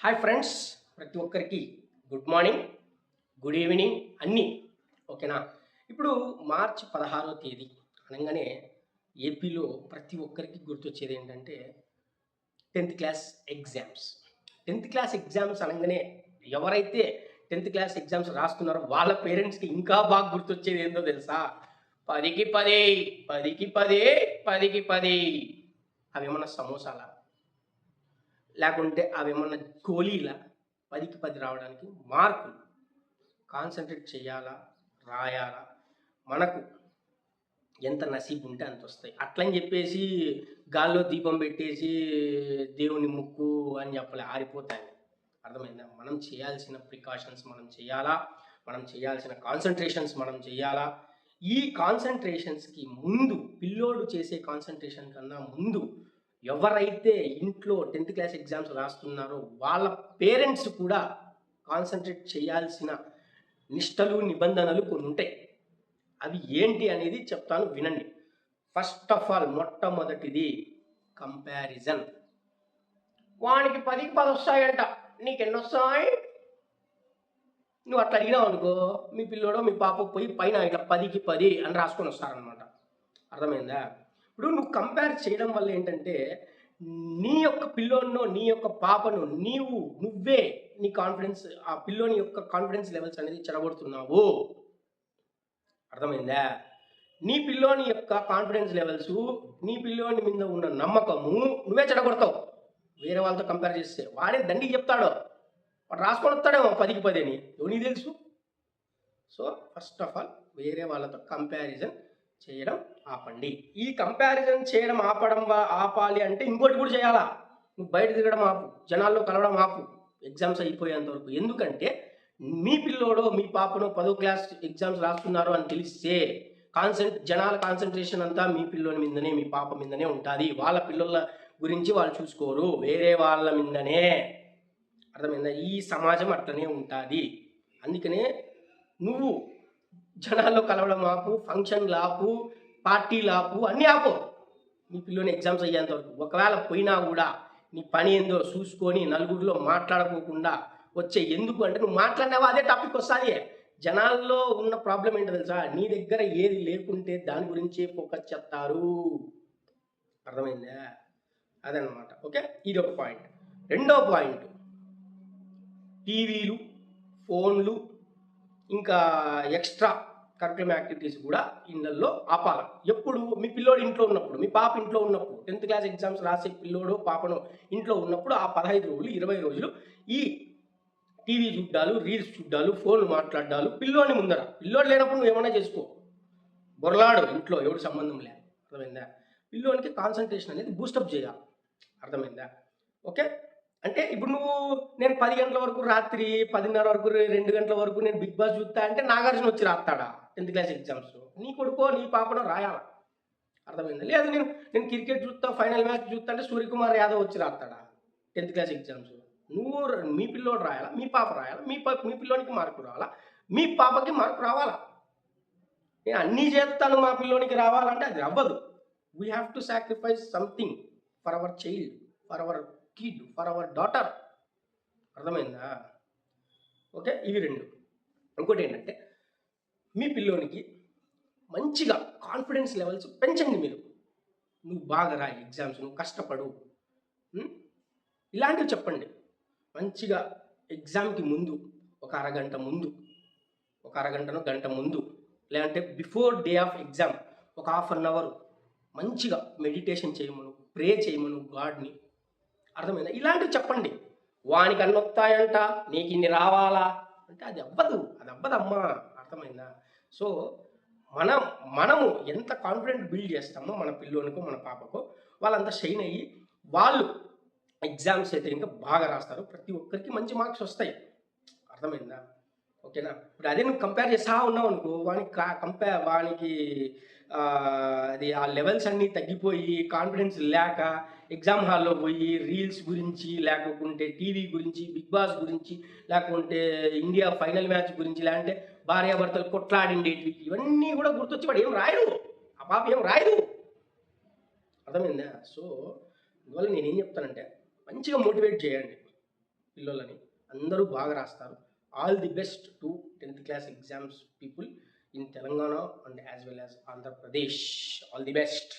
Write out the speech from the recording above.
Hi friends, ప్రతి ఒక్కరికి good morning, good evening అన్నీ ఓకేనా. ఇప్పుడు మార్చి 16వ తేదీ అనగానే ఏపీలో ప్రతి ఒక్కరికి గుర్తొచ్చేది ఏంటంటే 10th class exams. 10th class exams అనగానే ఎవరైతే 10th క్లాస్ ఎగ్జామ్స్ రాస్తున్నారో వాళ్ళ పేరెంట్స్కి ఇంకా బాగా గుర్తొచ్చేది ఏందో తెలుసా? 10కి 10, 10కి 10, 10కి 10. అవేమన్నా సమోసాలా, లేకుంటే అవేమన్నా గోళీలా 10కి 10 రావడానికి? మార్కులు కాన్సన్ట్రేట్ చేయాలా, రాయాలా, మనకు ఎంత నసీబు ఉంటే అంత వస్తాయి. అట్లని చెప్పేసి గాల్లో దీపం పెట్టేసి దేవుని ముక్కు అని చెప్పలే, ఆరిపోతాయి. అర్థమైందా? మనం చేయాల్సిన ప్రికాషన్స్ మనం చేయాలా, మనం చేయాల్సిన కాన్సన్ట్రేషన్స్ మనం చేయాలా. ఈ కాన్సన్ట్రేషన్స్కి ముందు, పిల్లోడు చేసే కాన్సన్ట్రేషన్ కన్నా ముందు ఎవరైతే ఇంట్లో 10th క్లాస్ ఎగ్జామ్స్ రాస్తున్నారో వాళ్ళ పేరెంట్స్ కూడా కాన్సన్ట్రేట్ చేయాల్సిన నిష్టలు, నిబంధనలు కొన్ని ఉంటాయి. అవి ఏంటి అనేది చెప్తాను, వినండి. ఫస్ట్ ఆఫ్ ఆల్, మొట్టమొదటిది కంపారిజన్. వానికి 10కి 10 వస్తాయంట, నీకెన్ని వస్తాయి? నువ్వు అట్లా అడిగినావు అనుకో, మీ పిల్లోడో మీ పాప పోయి పైన ఇట్లా 10కి 10 అని రాసుకొని వస్తారనమాట. అర్థమైందా? ఇప్పుడు నువ్వు కంపేర్ చేయడం వల్ల ఏంటంటే నీ యొక్క పిల్లోన్నో, నీ యొక్క పాపను నువ్వే నీ కాన్ఫిడెన్స్, ఆ పిల్లోని యొక్క కాన్ఫిడెన్స్ లెవెల్స్ అనేది చెడగొడుతున్నావు. అర్థమైందా? నీ పిల్లోని యొక్క కాన్ఫిడెన్స్ లెవెల్స్, నీ పిల్లోని మీద ఉన్న నమ్మకము నువ్వే చెడగొడతావు. వేరే వాళ్ళతో కంపేర్ చేస్తే వాడే దండికి చెప్తాడో, వాడు రాసుకొని వస్తాడేమో 10కి 10 అని, ఎవరికి తెలుసు? సో ఫస్ట్ ఆఫ్ ఆల్, వేరే వాళ్ళతో కంపారిజన్ చేయడం ఆపండి. ఈ కంపారిజన్ చేయడం ఆపాలి అంటే ఇంకోటి కూడా చేయాలా. నువ్వు బయట తిరగడం ఆపు, జనాల్లో కలవడం ఆపు ఎగ్జామ్స్ అయిపోయేంత వరకు. ఎందుకంటే మీ పిల్లోడో మీ పాపనో 10వ క్లాస్ ఎగ్జామ్స్ రాస్తున్నారు అని తెలిస్తే జనాల కాన్సన్ట్రేషన్ అంతా మీ పిల్లోని మీదనే, మీ పాప మీదనే ఉంటుంది. వాళ్ళ పిల్లల గురించి వాళ్ళు చూసుకోరు, వేరే వాళ్ళ మీదనే. అర్థమైందా? ఈ సమాజం అట్లనే ఉంటుంది. అందుకనే నువ్వు జనాల్లో కలవడం ఆపు, ఫంక్షన్లు ఆపు, పార్టీలు ఆపు, అన్నీ ఆపు మీ పిల్లోని ఎగ్జామ్స్ అయ్యేంత వరకు. ఒకవేళ పోయినా కూడా నీ పని ఏందో చూసుకొని నలుగురిలో మాట్లాడుకోకుండా వచ్చే. ఎందుకు అంటే నువ్వు మాట్లాడినావా అదే టాపిక్ వస్తుంది. జనాల్లో ఉన్న ప్రాబ్లం ఏంటో తెలుసా? నీ దగ్గర ఏది లేకుంటే దాని గురించే ఫోకస్ చేస్తారు. అర్థమైందా? అదనమాట. ఓకే, ఇది ఒక పాయింట్. రెండో పాయింట్, టీవీలు, ఫోన్లు, ఇంకా ఎక్స్ట్రా కరికులం యాక్టివిటీస్ కూడా ఇళ్ళల్లో ఆపాల. ఎప్పుడు? మీ పిల్లోడు ఇంట్లో ఉన్నప్పుడు, మీ పాప ఇంట్లో ఉన్నప్పుడు, 10th క్లాస్ ఎగ్జామ్స్ రాసే పిల్లోడు పాపను ఇంట్లో ఉన్నప్పుడు ఆ 15 రోజులు 20 రోజులు ఈ టీవీ చూడ్డాలు, రీల్స్ చూడ్డాలు, ఫోన్లు మాట్లాడాలు పిల్లోని ముందర. పిల్లోడు లేనప్పుడు నువ్వు ఏమైనా చేసుకో, బొరలాడు ఇంట్లో, ఎవడు సంబంధం లే. అర్థమైందా? పిల్లోనికి కాన్సన్ట్రేషన్ అనేది బూస్టప్ చేయాలి. అర్థమైందా? ఓకే. అంటే ఇప్పుడు నేను 10 గంటల వరకు, రాత్రి 10:30 వరకు, 2 గంటల వరకు నేను బిగ్ బాస్ చూస్తా అంటే నాగార్జున వచ్చి రాస్తాడా 10th క్లాస్ ఎగ్జామ్స్? నీ కొడుకో నీ పాపనో రాయాల. అర్థమైందా? లేదు నేను క్రికెట్ చూస్తా, ఫైనల్ మ్యాచ్ చూస్తా అంటే సూర్యకుమార్ యాదవ్ వచ్చి రాస్తాడా 10th క్లాస్ ఎగ్జామ్స్? నువ్వు, మీ పిల్లోడు రాయాలా, మీ పాప రాయాలా, మీ పిల్లోనికి మార్కు రావాలా, మీ పాపకి మార్కు రావాలా. నేను అన్నీ చేస్తాను మా పిల్లోనికి రావాలంటే అది అవ్వదు. We have to sacrifice something for our child, for hour kid, for hour daughter. అర్థమైందా? ఓకే, ఇవి రెండు. ఇంకోటి ఏంటంటే మీ పిల్లోనికి మంచిగా కాన్ఫిడెన్స్ లెవెల్స్ పెంచండి మీరు. నువ్వు బాగా రాయి ఎగ్జామ్స్, నువ్వు కష్టపడు, ఇలాంటివి చెప్పండి. మంచిగా ఎగ్జామ్కి ముందు ఒక అరగంట ముందు, ఒక అరగంటనో గంట ముందు, లేదంటే బిఫోర్ డే ఆఫ్ ఎగ్జామ్ ఒక ½ అన్ అవర్ మంచిగా మెడిటేషన్ చేయమను, ప్రే చేయమను గాడ్ని. అర్థమైందా? ఇలాంటివి చెప్పండి. వానికి అన్ని వస్తాయంట, నీకు ఇన్ని రావాలా అంటే అది అవ్వదమ్మా. అర్థమైందా? సో మనము ఎంత కాన్ఫిడెంట్ బిల్డ్ చేస్తామో మన పిల్లోనికో మన పాపకో, వాళ్ళంతా షైన్ అయ్యి వాళ్ళు ఎగ్జామ్స్ అయితే ఇంకా బాగా రాస్తారు. ప్రతి ఒక్కరికి మంచి మార్క్స్ వస్తాయి. అర్థమైందా? ఓకేనా? ఇప్పుడు అదే నువ్వు కంపేర్ చేస్తా ఉన్నావు అనుకో, వానికి అది ఆ లెవెల్స్ అన్నీ తగ్గిపోయి, కాన్ఫిడెన్స్ లేక ఎగ్జామ్ హాల్లో పోయి రీల్స్ గురించి, లేకుంటే టీవీ గురించి, బిగ్ బాస్ గురించి, లేకుంటే ఇండియా ఫైనల్ మ్యాచ్ గురించి, లేదంటే భార్యాభర్తలు కొట్లాడిండేటివి, ఇవన్నీ కూడా గుర్తొచ్చి వాడు ఏం రాయడు, ఆ పాప ఏం రాయదు. అర్థమైందా? సో అందువల్ల నేనేం చెప్తానంటే మంచిగా మోటివేట్ చేయండి. పిల్లలని. అందరూ బాగా రాస్తారు. All the best to 10th class exams people in Telangana and as well as Andhra Pradesh. All the best.